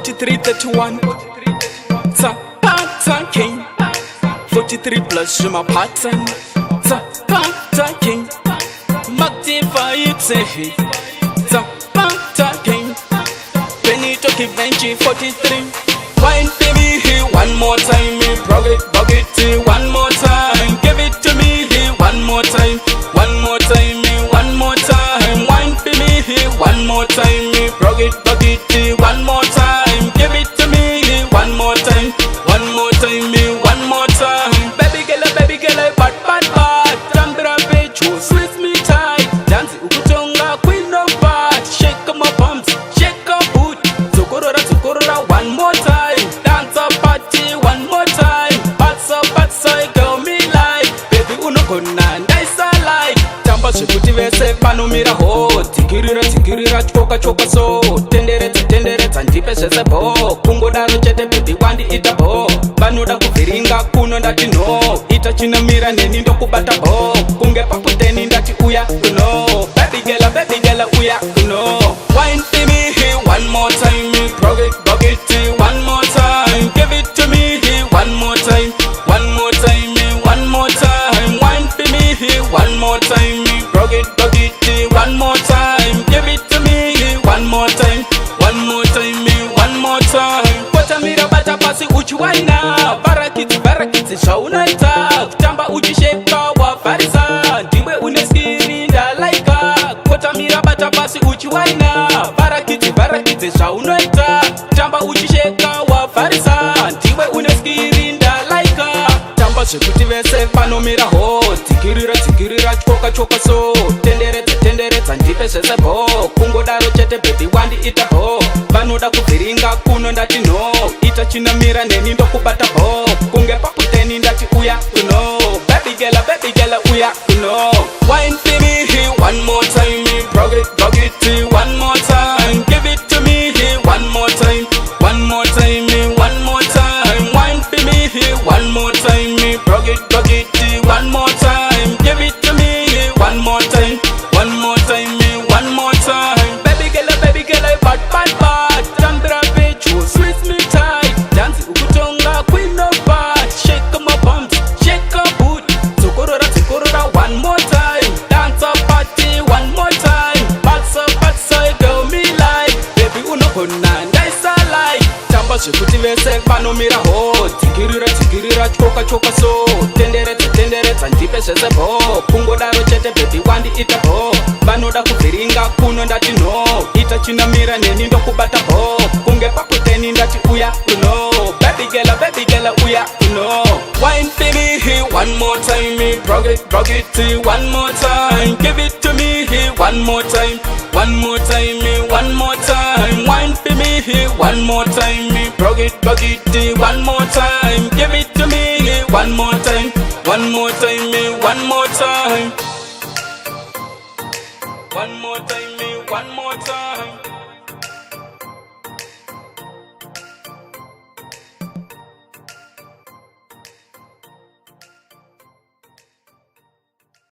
4331 Zapata King 43 plus je m'appartiens Zapata King Magnified Sehi Zapata King Benito Kivenchi 43 Wine baby one more time me bug it one more time give it to me one more time me one more time wine for me one more time me bug it one more time give it to me one more time me one more time baby girl bad tambira pecho squeeze me tight dance ukutonga queen of bad shake my bumps shake a boot zukorora one more time dance a party one more time batsa girl me like baby unokona ndaisa like tamba zvekuti vese vanomira ho tikirira choka so tenderedza ndipe zvese bo kungodaro chete baby wandiita bo vanoda kuvhiringa kuno ndati no ita chinamira neni ndokubata bo kunge pakuteni ndati uya kuno baby girl uya kuno wine for me one more time me bug it one more time give it to me one more time me one more time wine for me one more time me bug it one more time give it to me one more time me one more time kotamira bata pasi uchiwaina barakiti zvaunaita kutamba uchisheka wavharisa ndiwe une skiri ndalaika kotamira bata pasi uchiwaina barakiti zvaunaita kutamba uchisheka wavharisa ndiwe une skiri ndalaika tamba zvekuti vese vanomira ho tikirira choka so tenderedza ndipe zvese bo kungodaro chete baby wandiita bo vanoda kuvhiringa kuno ndati no ita chinamira neni ndokubata bo kunge pakuteni ndati uya kuno baby girl uya kuno wine for me one more time me bug it one more time give it to me one more time me one more time wine for me one more time me bug it one more time give it to me one more time me one more time baby girl bad tambira pecho squeeze me tight dance ukutonga queen of bad shake my bumps shake a boot zukorora one more time dance a party one more time batsa girl me like baby unokona ndaisa like tamba zvekuti vese vanomira ho tikirira choka so tenderedza ndipe zvese bo kungodaro chete baby wandiita bo vanoda kuvhiringa kuno ndati no ita chinamira neni ndokubata bo kunge pakuteni ndati uya kuno baby girl uya kuno wine for me one more time me bug it one more time give it to me one more time me one more time wine for me one more time me bug it one more time give it to me one more time me one more time me one more time